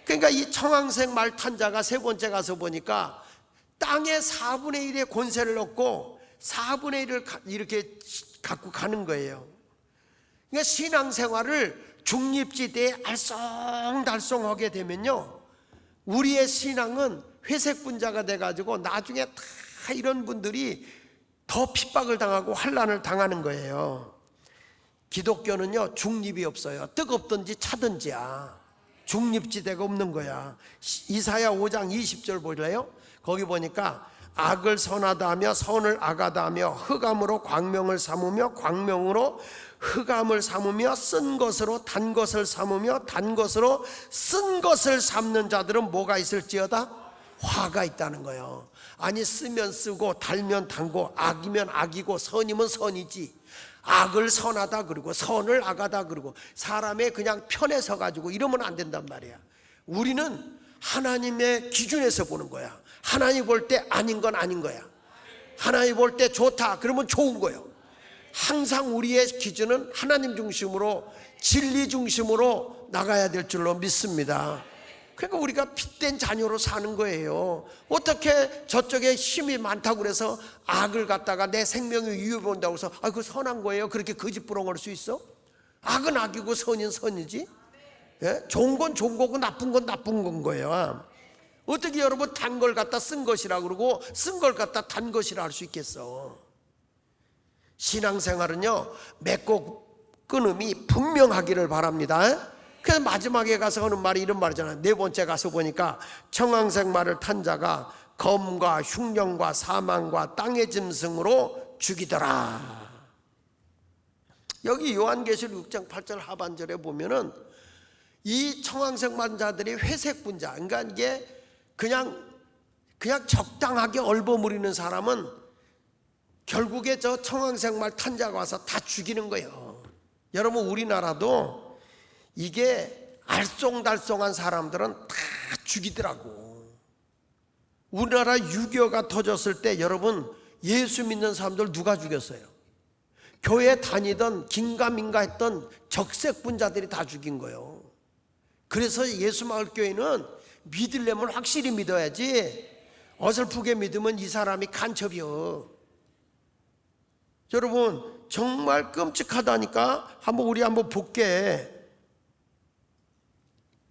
그러니까 이 청황색 말 탄 자가 세 번째 가서 보니까 땅의 4분의 1의 권세를 얻고 4분의 1을 이렇게 갖고 가는 거예요. 그러니까 신앙생활을 중립지대에 알쏭달쏭하게 되면요, 우리의 신앙은 회색 분자가 돼가지고 나중에 다 이런 분들이 더 핍박을 당하고 환난을 당하는 거예요. 기독교는요 중립이 없어요. 뜨겁든지 차든지야. 중립지대가 없는 거야. 이사야 5장 20절 보실래요? 거기 보니까 악을 선하다 하며 선을 악하다 하며 흑암으로 광명을 삼으며 광명으로 흑암을 삼으며 쓴 것으로 단 것을 삼으며 단 것으로 쓴 것을 삼는 자들은 뭐가 있을지어다? 화가 있다는 거예요. 아니 쓰면 쓰고 달면 달고 악이면 악이고 선이면 선이지, 악을 선하다 그러고 선을 악하다 그러고 사람의 그냥 편에 서가지고 이러면 안 된단 말이야. 우리는 하나님의 기준에서 보는 거야. 하나님 볼 때 아닌 건 아닌 거야. 하나님 볼 때 좋다 그러면 좋은 거예요. 항상 우리의 기준은 하나님 중심으로, 진리 중심으로 나가야 될 줄로 믿습니다. 그러니까 우리가 핏된 자녀로 사는 거예요. 어떻게 저쪽에 힘이 많다고 그래서 악을 갖다가 내 생명이 위협이 온다고 해서 그거 선한 거예요, 그렇게 거짓부렁할 수 있어? 악은 악이고 선은 선이지. 예? 좋은 건 좋은 거고 나쁜 건 나쁜 건 거예요. 어떻게 여러분 단 걸 갖다 쓴 것이라 그러고 쓴 걸 갖다 단 것이라 할 수 있겠어? 신앙생활은요 맺고 끊음이 분명하기를 바랍니다. 그래서 마지막에 가서 하는 말이 이런 말이잖아요. 네 번째 가서 보니까 청황색 말을 탄 자가 검과 흉령과 사망과 땅의 짐승으로 죽이더라. 여기 요한계시록 6장 8절 하반절에 보면은 이 청황색 만자들이 회색 분자, 그러니까 이게 그냥 적당하게 얼버무리는 사람은 결국에 저 청황색 말 탄 자가 와서 다 죽이는 거예요. 여러분 우리나라도 이게 알쏭달쏭한 사람들은 다 죽이더라고. 우리나라 6.25가 터졌을 때 여러분 예수 믿는 사람들 누가 죽였어요? 교회 다니던 긴가민가 했던 적색분자들이 다 죽인 거예요. 그래서 예수마을교회는 믿으려면 확실히 믿어야지 어설프게 믿으면 이 사람이 간첩이요. 여러분 정말 끔찍하다니까. 우리 한번 볼게.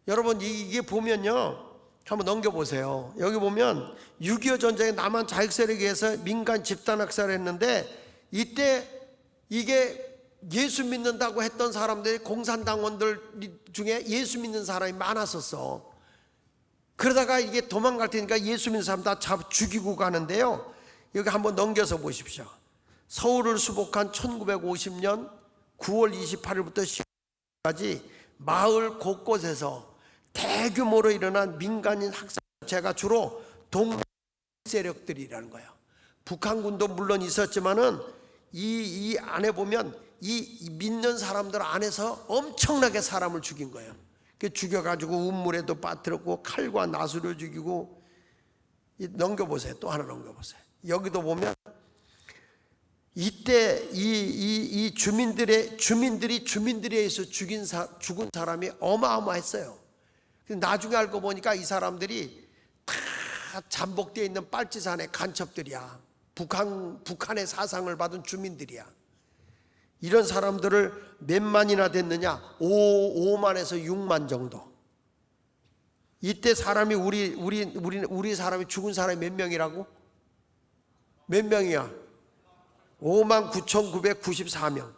여러분 이게 보면요, 한번 넘겨보세요. 여기 보면 6.25 전쟁에 남한 자익 세력에 의해서 민간 집단 학살을 했는데, 이때 이게 예수 믿는다고 했던 사람들이 공산당원들 중에 예수 믿는 사람이 많았었어. 그러다가 이게 도망갈 테니까 예수 믿는 사람 다 죽이고 가는데요, 여기 한번 넘겨서 보십시오. 서울을 수복한 1950년 9월 28일부터 10일까지 마을 곳곳에서 대규모로 일어난 민간인 학살체가 주로 동맹 세력들이라는 거예요. 북한군도 물론 있었지만은 이 안에 보면 이 믿는 사람들 안에서 엄청나게 사람을 죽인 거예요. 죽여가지고 우물에도 빠뜨렸고 칼과 나수로 죽이고. 넘겨보세요. 또 하나 넘겨보세요. 여기도 보면 이때 이 주민들이 주민들에 의해서 죽은 사람이 어마어마했어요. 나중에 알고 보니까 이 사람들이 다 잠복되어 있는 빨치산의 간첩들이야. 북한의 사상을 받은 주민들이야. 이런 사람들을 몇 만이나 됐느냐? 5만에서 6만 정도. 이때 사람이 우리 사람이 죽은 사람이 몇 명이라고? 몇 명이야? 59,994명.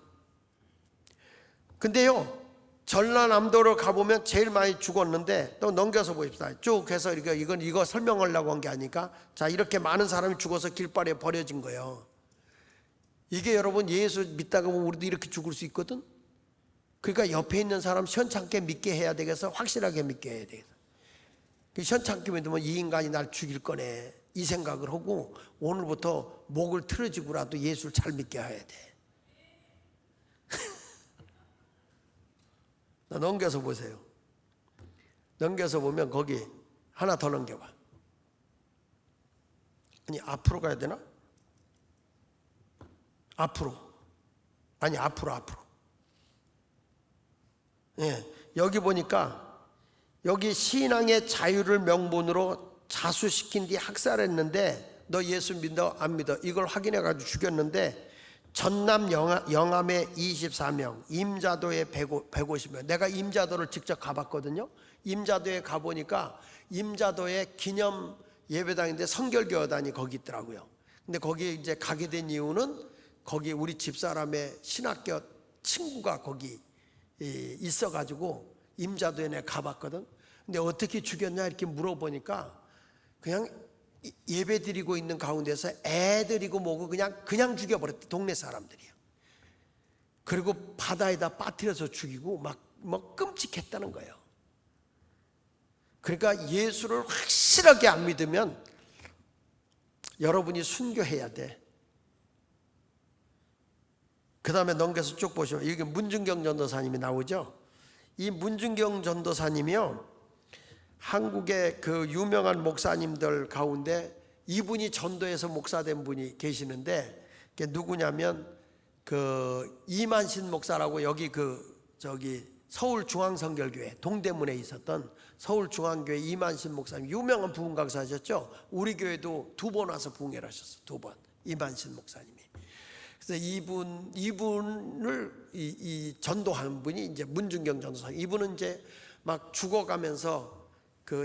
근데요, 전라남도로 가보면 제일 많이 죽었는데, 또 넘겨서 보십시다. 쭉 해서 이거 설명하려고 한 게 아니까. 자, 이렇게 많은 사람이 죽어서 길바리에 버려진 거예요. 이게 여러분 예수 믿다가 보면 우리도 이렇게 죽을 수 있거든. 그러니까 옆에 있는 사람 현찮게 믿게 해야 되겠어? 확실하게 믿게 해야 되겠어? 현찮게 믿으면 이 인간이 날 죽일 거네, 이 생각을 하고 오늘부터 목을 틀어지고라도 예수를 잘 믿게 해야 돼. 넘겨서 보세요. 넘겨서 보면 거기 하나 더 넘겨봐. 아니, 앞으로 가야 되나? 앞으로. 예, 여기 보니까 여기 신앙의 자유를 명분으로 자수시킨 뒤 학살했는데, 너 예수 믿어 안 믿어? 이걸 확인해 가지고 죽였는데, 전남 영암에 24명, 임자도에 150명. 내가 임자도를 직접 가봤거든요. 임자도에 가보니까 임자도에 기념 예배당인데 성결교단이 거기 있더라고요. 근데 거기에 이제 가게 된 이유는 거기 우리 집사람의 신학교 친구가 거기 있어가지고 임자도에 내가 가봤거든. 근데 어떻게 죽였냐 이렇게 물어보니까 그냥 예배 드리고 있는 가운데서 애들이고 뭐고 그냥 죽여버렸대, 동네 사람들이요. 그리고 바다에다 빠뜨려서 죽이고 막 끔찍했다는 거예요. 그러니까 예수를 확실하게 안 믿으면 여러분이 순교해야 돼. 그 다음에 넘겨서 쭉 보시면 여기 문중경 전도사님이 나오죠. 이 문중경 전도사님이요, 한국의 그 유명한 목사님들 가운데 이분이 전도해서 목사된 분이 계시는데, 그게 누구냐면 그 이만신 목사라고, 여기 저기 서울중앙성결교회 동대문에 있었던 서울중앙교회 이만신 목사님, 유명한 부흥 강사셨죠. 우리 교회도 2번 와서 부흥회를 하셨어요. 2번. 이만신 목사님이. 그래서 이분을 전도한 분이 이제 문중경 전도사님. 이분은 이제 막 죽어가면서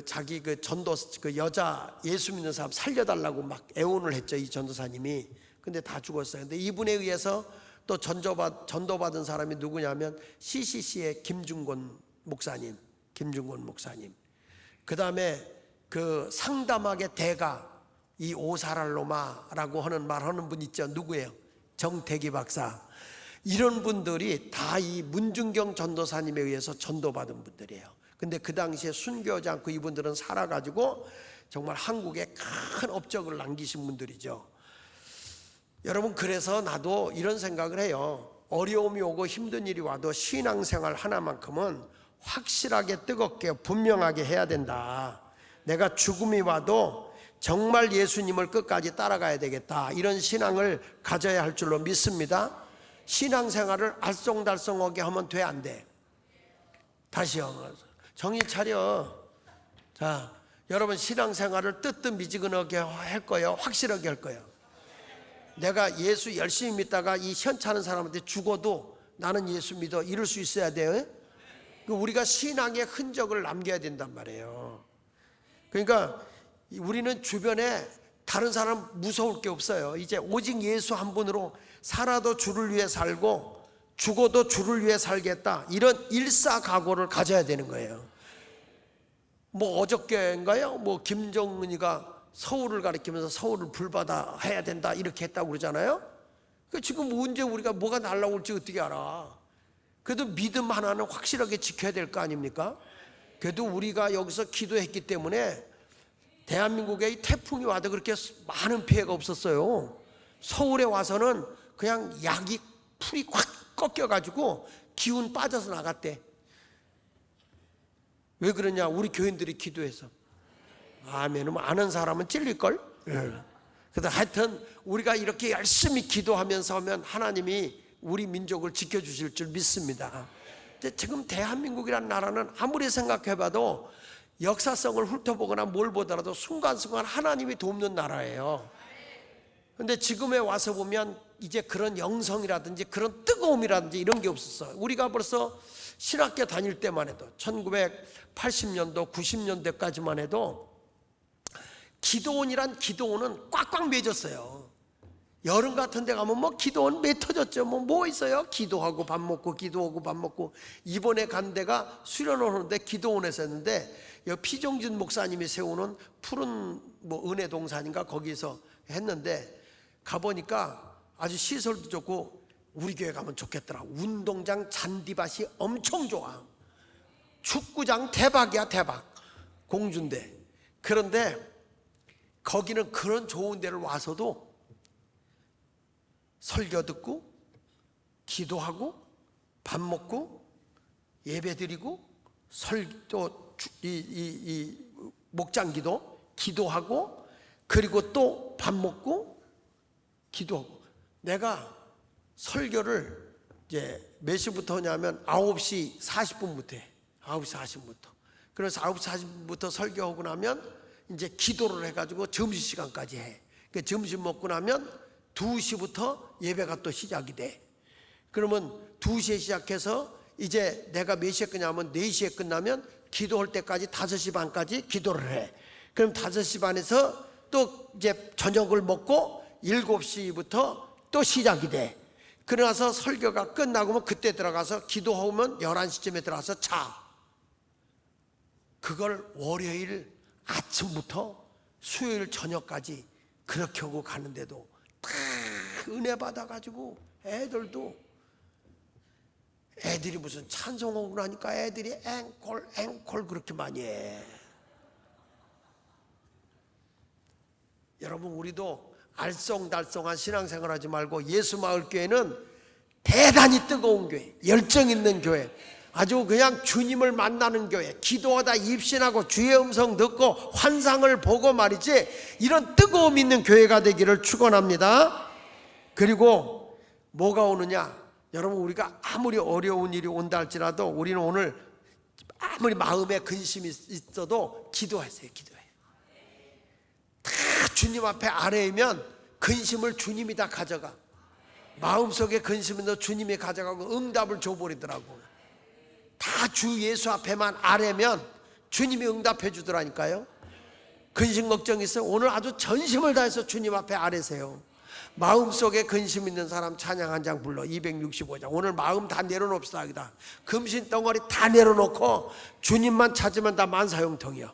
자기 전도 여자 예수 믿는 사람 살려달라고 막 애원을 했죠, 이 전도사님이. 근데 다 죽었어요. 근데 이분에 의해서 또 전도받은 사람이 누구냐면 CCC의 김중곤 목사님. 그 다음에 상담학의 대가 이 오사랄로마라고 하는 말하는 분 있죠. 누구예요? 정태기 박사. 이런 분들이 다 이 문중경 전도사님에 의해서 전도받은 분들이에요. 근데 그 당시에 순교하지 않고 이분들은 살아가지고 정말 한국에 큰 업적을 남기신 분들이죠. 여러분, 그래서 나도 이런 생각을 해요. 어려움이 오고 힘든 일이 와도 신앙생활 하나만큼은 확실하게 뜨겁게 분명하게 해야 된다. 내가 죽음이 와도 정말 예수님을 끝까지 따라가야 되겠다, 이런 신앙을 가져야 할 줄로 믿습니다. 신앙생활을 알쏭달쏭하게 하면 돼, 안 돼? 다시요. 정신 차려. 자, 여러분 신앙생활을 뜨뜻미지근하게 할 거예요? 확실하게 할 거예요? 내가 예수 열심히 믿다가 이 현찮은 사람한테 죽어도 나는 예수 믿어 이럴 수 있어야 돼요. 우리가 신앙의 흔적을 남겨야 된단 말이에요. 그러니까 우리는 주변에 다른 사람 무서울 게 없어요. 이제 오직 예수 한 분으로 살아도 주를 위해 살고 죽어도 주를 위해 살겠다, 이런 일사각오를 가져야 되는 거예요. 뭐 어저께인가요? 뭐 김정은이가 서울을 가리키면서 서울을 불바다 해야 된다 이렇게 했다고 그러잖아요. 지금 언제 우리가 뭐가 날라올지 어떻게 알아? 그래도 믿음 하나는 확실하게 지켜야 될 거 아닙니까? 그래도 우리가 여기서 기도했기 때문에 대한민국에 이 태풍이 와도 그렇게 많은 피해가 없었어요. 서울에 와서는 그냥 약이 풀이 확 꺾여가지고 기운 빠져서 나갔대. 왜 그러냐? 우리 교인들이 기도해서. 아멘. 아는 사람은 찔릴걸? 그래서 하여튼 우리가 이렇게 열심히 기도하면서 하면 하나님이 우리 민족을 지켜주실 줄 믿습니다. 근데 지금 대한민국이라는 나라는 아무리 생각해봐도 역사성을 훑어보거나 뭘 보더라도 순간순간 하나님이 돕는 나라예요. 근데 지금에 와서 보면 이제 그런 영성이라든지 그런 뜨거움이라든지 이런 게 없었어. 우리가 벌써 신학교 다닐 때만 해도 1980년도 90년대까지만 해도 기도원이란 기도원은 꽉꽉 매졌어요. 여름 같은 데 가면 뭐 기도원 매 터졌죠. 뭐 있어요? 기도하고 밥 먹고 기도하고 밥 먹고. 이번에 간 데가 수련을 하는데 기도원에서 했는데 여기 피종진 목사님이 세우는 푸른 뭐 은혜동산인가 거기서 했는데 가보니까 아주 시설도 좋고 우리 교회 가면 좋겠더라. 운동장 잔디밭이 엄청 좋아. 축구장 대박이야, 대박. 공주인데. 그런데 거기는 그런 좋은 데를 와서도 설교 듣고 기도하고 밥 먹고 예배 드리고 또 이 목장기도 기도하고 그리고 또 밥 먹고 기도하고. 내가 설교를 이제 몇 시부터 하냐면 9시 40분부터 해. 9시 40분부터. 그래서 9시 40분부터 설교하고 나면 이제 기도를 해가지고 점심시간까지 해. 그 점심 먹고 나면 2시부터 예배가 또 시작이 돼. 그러면 2시에 시작해서 이제 내가 몇 시에 끝나면 4시에 끝나면 기도할 때까지 5시 반까지 기도를 해. 그럼 5시 반에서 또 이제 저녁을 먹고 7시부터 또 시작이 돼. 그러나서 설교가 끝나고 그때 들어가서 기도하면 11시쯤에 들어가서 자. 그걸 월요일 아침부터 수요일 저녁까지 그렇게 하고 가는데도 다 은혜 받아가지고 애들이 무슨 찬송하고 나니까 애들이 앵콜 그렇게 많이 해. 여러분 우리도 알쏭달쏭한 신앙생활 하지 말고 예수마을교회는 대단히 뜨거운 교회, 열정 있는 교회, 아주 그냥 주님을 만나는 교회, 기도하다 입신하고 주의 음성 듣고 환상을 보고 말이지, 이런 뜨거움 있는 교회가 되기를 축원합니다. 그리고 뭐가 오느냐? 여러분 우리가 아무리 어려운 일이 온다 할지라도 우리는 오늘 아무리 마음에 근심이 있어도 기도하세요. 기도해. 다 주님 앞에 아뢰면 근심을 주님이 다 가져가. 마음속에 근심은 주님이 가져가고 응답을 줘버리더라고. 다 주 예수 앞에만 아뢰면 주님이 응답해 주더라니까요. 근심 걱정 있어요? 오늘 아주 전심을 다해서 주님 앞에 아뢰세요. 마음속에 근심 있는 사람 찬양 한 장 불러. 265장. 오늘 마음 다 내려놓읍시다. 여기다 금신 덩어리 다 내려놓고 주님만 찾으면 다 만사형통이요.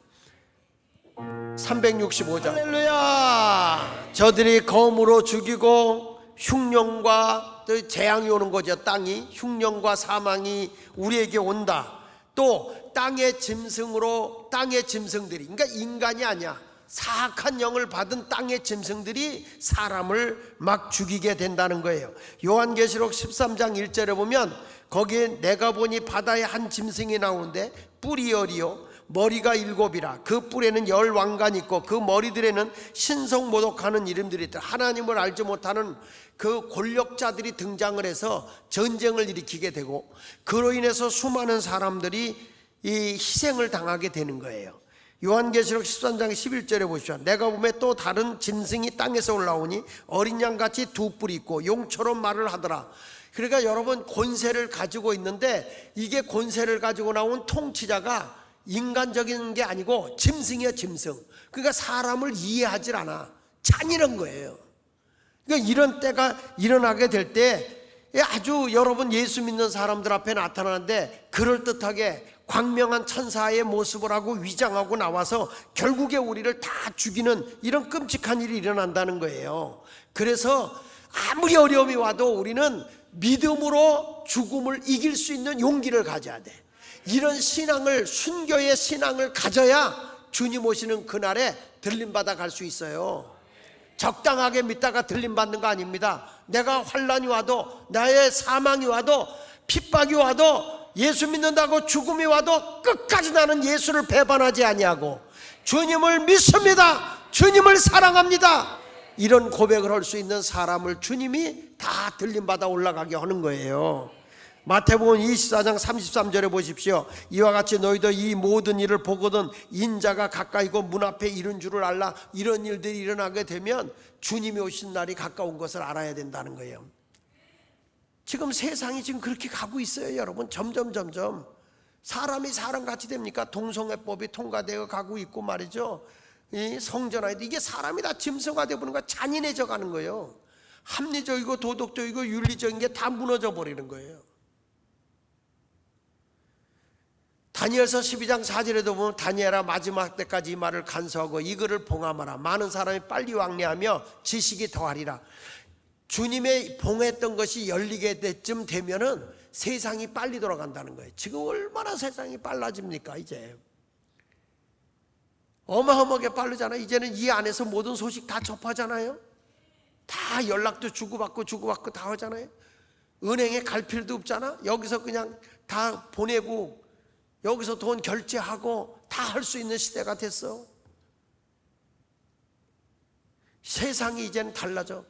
365장. 할렐루야. 저들이 검으로 죽이고 흉령과 또 재앙이 오는 거죠. 땅이 흉령과 사망이 우리에게 온다. 또 땅의 짐승으로, 땅의 짐승들이, 그러니까 인간이 아니야, 사악한 영을 받은 땅의 짐승들이 사람을 막 죽이게 된다는 거예요. 요한계시록 13장 1절에 보면 거기에 내가 보니 바다에 한 짐승이 나오는데 뿔이 여리요 머리가 7이라 그 뿔에는 10왕관이 있고 그 머리들에는 신성모독하는 이름들이 있다. 하나님을 알지 못하는 그 권력자들이 등장을 해서 전쟁을 일으키게 되고 그로 인해서 수많은 사람들이 이 희생을 당하게 되는 거예요. 요한계시록 13장 11절에 보시죠. 내가 보매 또 다른 짐승이 땅에서 올라오니 어린 양같이 2뿔이 있고 용처럼 말을 하더라. 그러니까 여러분, 권세를 가지고 있는데 이게 권세를 가지고 나온 통치자가 인간적인 게 아니고 짐승이야, 짐승. 그러니까 사람을 이해하질 않아. 잔인한 거예요. 그러니까 이런 때가 일어나게 될 때 아주 여러분 예수 믿는 사람들 앞에 나타나는데 그럴듯하게 광명한 천사의 모습을 하고 위장하고 나와서 결국에 우리를 다 죽이는 이런 끔찍한 일이 일어난다는 거예요. 그래서 아무리 어려움이 와도 우리는 믿음으로 죽음을 이길 수 있는 용기를 가져야 돼. 이런 신앙을, 순교의 신앙을 가져야 주님 오시는 그날에 들림받아 갈 수 있어요. 적당하게 믿다가 들림받는 거 아닙니다. 내가 환난이 와도, 나의 사망이 와도, 핍박이 와도, 예수 믿는다고 죽음이 와도 끝까지 나는 예수를 배반하지 아니하고 주님을 믿습니다, 주님을 사랑합니다, 이런 고백을 할 수 있는 사람을 주님이 다 들림받아 올라가게 하는 거예요. 마태복음 24장 33절에 보십시오. 이와 같이 너희도 이 모든 일을 보거든 인자가 가까이고 문 앞에 이른 줄을 알라. 이런 일들이 일어나게 되면 주님이 오신 날이 가까운 것을 알아야 된다는 거예요. 지금 세상이 지금 그렇게 가고 있어요, 여러분. 점점 사람이 사람같이 됩니까? 동성애법이 통과되어 가고 있고 말이죠. 이 성전화에도 이게 사람이 다 짐승화되어 보는 거야. 잔인해져 가는 거예요. 합리적이고 도덕적이고 윤리적인 게 다 무너져 버리는 거예요. 다니엘서 12장 4절에도 보면 다니엘아 마지막 때까지 이 말을 간수하고 이거를 봉함하라. 많은 사람이 빨리 왕래하며 지식이 더하리라. 주님의 봉했던 것이 열리게 때쯤 되면은 세상이 빨리 돌아간다는 거예요. 지금 얼마나 세상이 빨라집니까? 이제 어마어마하게 빠르잖아요. 이제는 이 안에서 모든 소식 다 접하잖아요. 다 연락도 주고받고 다 하잖아요. 은행에 갈 필요도 없잖아. 여기서 그냥 다 보내고 여기서 돈 결제하고 다 할 수 있는 시대가 됐어. 세상이 이제는 달라져.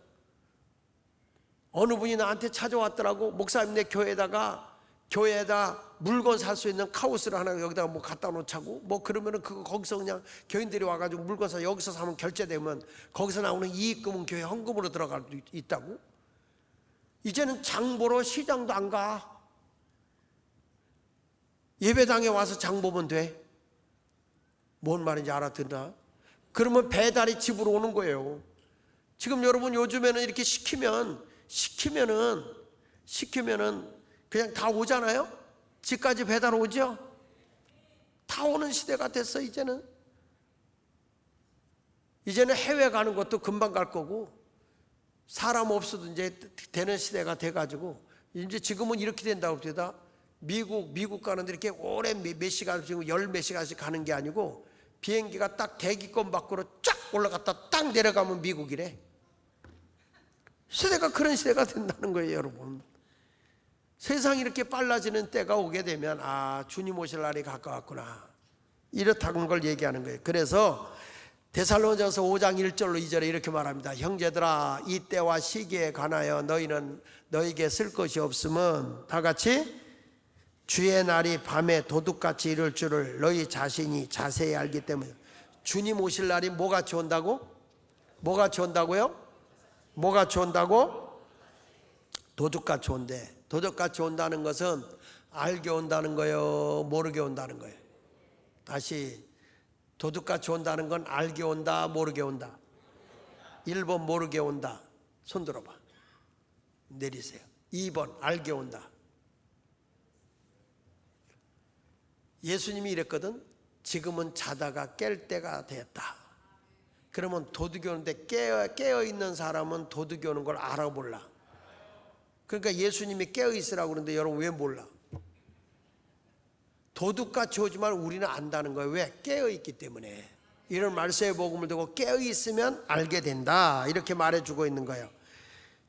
어느 분이 나한테 찾아왔더라고. 목사님, 내 교회에다 물건 살 수 있는 카우스를 하나 여기다가 뭐 갖다 놓자고. 뭐 그러면은 그거 거기서 그냥 교인들이 와가지고 물건 사, 여기서 사면 결제되면 거기서 나오는 이익금은 교회 헌금으로 들어갈 수 있다고. 이제는 장 보러 시장도 안 가. 예배당에 와서 장 보면 돼. 뭔 말인지 알아듣나? 그러면 배달이 집으로 오는 거예요. 지금 여러분 요즘에는 이렇게 시키면은 그냥 다 오잖아요. 집까지 배달 오죠. 다 오는 시대가 됐어. 이제는 해외 가는 것도 금방 갈 거고 사람 없어도 이제 되는 시대가 돼가지고 이제 지금은 이렇게 된다고 합니다. 미국 가는데 이렇게 오래 몇 시간, 지금 몇 시간씩 가는 게 아니고 비행기가 딱 대기권 밖으로 쫙 올라갔다 딱 내려가면 미국이래. 시대가 그런 시대가 된다는 거예요, 여러분. 세상이 이렇게 빨라지는 때가 오게 되면 주님 오실 날이 가까웠구나, 이렇다는 걸 얘기하는 거예요. 그래서 데살로니가서 5장 1절로 2절에 이렇게 말합니다. 형제들아, 이 때와 시기에 관하여 너희는 너희에게 쓸 것이 없으면 다 같이 주의 날이 밤에 도둑같이 이룰 줄을 너희 자신이 자세히 알기 때문에. 주님 오실 날이 뭐같이 온다고? 뭐같이 온다고요? 뭐같이 온다고? 도둑같이 온대. 도둑같이 온다는 것은 알게 온다는 거예요, 모르게 온다는 거예요? 다시, 도둑같이 온다는 건 알게 온다, 모르게 온다? 1번 모르게 온다. 손 들어봐. 내리세요. 2번 알게 온다. 예수님이 이랬거든. 지금은 자다가 깰 때가 되었다. 그러면 도둑이 오는데 깨어있는 사람은 도둑이 오는 걸 알아볼라. 그러니까 예수님이 깨어있으라고 그러는데 여러분 왜 몰라? 도둑같이 오지만 우리는 안다는 거예요. 왜? 깨어있기 때문에. 이런 말세의 복음을 듣고 깨어있으면 알게 된다, 이렇게 말해주고 있는 거예요.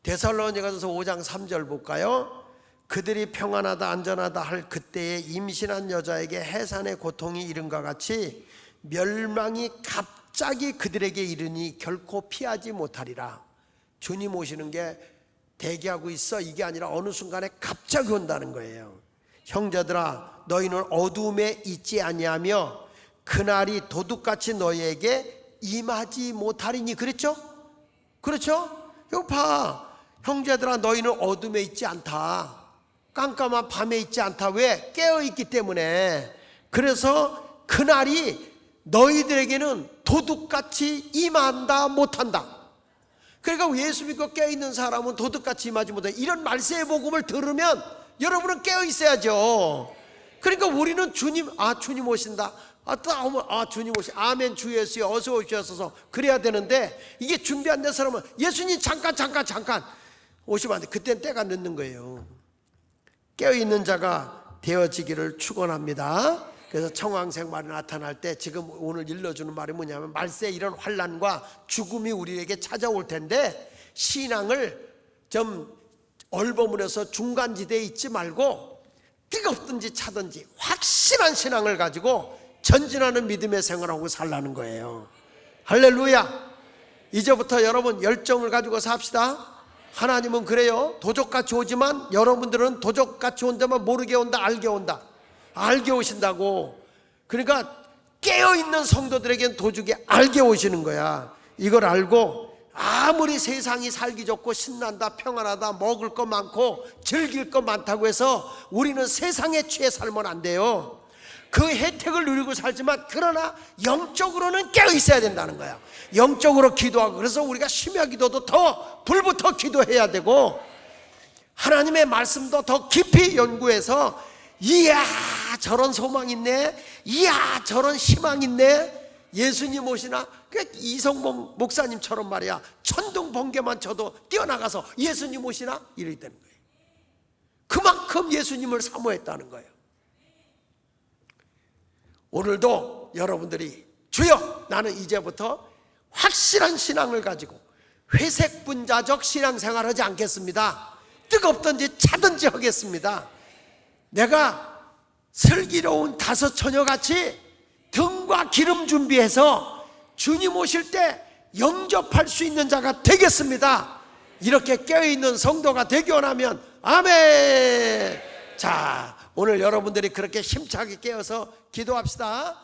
데살로니가서 5장 3절 볼까요? 그들이 평안하다 안전하다 할 그때에 임신한 여자에게 해산의 고통이 이른과 같이 멸망이 갑자기 그들에게 이르니 결코 피하지 못하리라. 주님 오시는 게 대기하고 있어, 이게 아니라 어느 순간에 갑자기 온다는 거예요. 형제들아, 너희는 어두움에 있지 아니하며 그날이 도둑같이 너희에게 임하지 못하리니. 그랬죠? 그렇죠? 이거 봐. 형제들아, 너희는 어둠에 있지 않다. 깜깜한 밤에 있지 않다. 왜? 깨어있기 때문에. 그래서 그날이 너희들에게는 도둑같이 임한다 못한다. 그러니까 예수 믿고 깨어있는 사람은 도둑같이 임하지 못한다. 이런 말세의 복음을 들으면 여러분은 깨어있어야죠. 그러니까 우리는 주님, 주님 오신다, 주님 오시, 아멘 주 예수여 어서 오시옵소서, 그래야 되는데, 이게 준비 안 된 사람은 예수님 잠깐 오시면 안 돼. 그땐 때가 늦는 거예요. 깨어있는 자가 되어지기를 축원합니다. 그래서 청황색 말이 나타날 때 지금 오늘 일러주는 말이 뭐냐면, 말세 이런 환난과 죽음이 우리에게 찾아올 텐데 신앙을 좀 얼버무려서 중간지대에 있지 말고 뜨겁든지 차든지 확실한 신앙을 가지고 전진하는 믿음의 생활하고 살라는 거예요. 할렐루야. 이제부터 여러분 열정을 가지고 삽시다. 하나님은 그래요, 도적같이 오지만 여러분들은 도적같이 온다면 모르게 온다, 알게 온다. 알게 오신다고. 그러니까 깨어있는 성도들에겐 도둑이 알게 오시는 거야. 이걸 알고 아무리 세상이 살기 좋고 신난다, 평안하다, 먹을 거 많고 즐길 거 많다고 해서 우리는 세상에 취해 살면 안 돼요. 그 혜택을 누리고 살지만 그러나 영적으로는 깨어있어야 된다는 거야. 영적으로 기도하고, 그래서 우리가 심야 기도도 더 불부터 기도해야 되고 하나님의 말씀도 더 깊이 연구해서, 이야 저런 소망 있네, 이야 저런 희망 있네, 예수님 오시나. 이성봉 목사님처럼 말이야, 천둥 번개만 쳐도 뛰어나가서 예수님 오시나 이러게 되는 거예요. 그만큼 예수님을 사모했다는 거예요. 오늘도 여러분들이 주여 나는 이제부터 확실한 신앙을 가지고 회색분자적 신앙생활 하지 않겠습니다. 뜨겁든지 차든지 하겠습니다. 내가 슬기로운 다섯 처녀같이 등과 기름 준비해서 주님 오실 때 영접할 수 있는 자가 되겠습니다. 이렇게 깨어있는 성도가 되기 원하면 아멘. 자, 오늘 여러분들이 그렇게 힘차게 깨어서 기도합시다.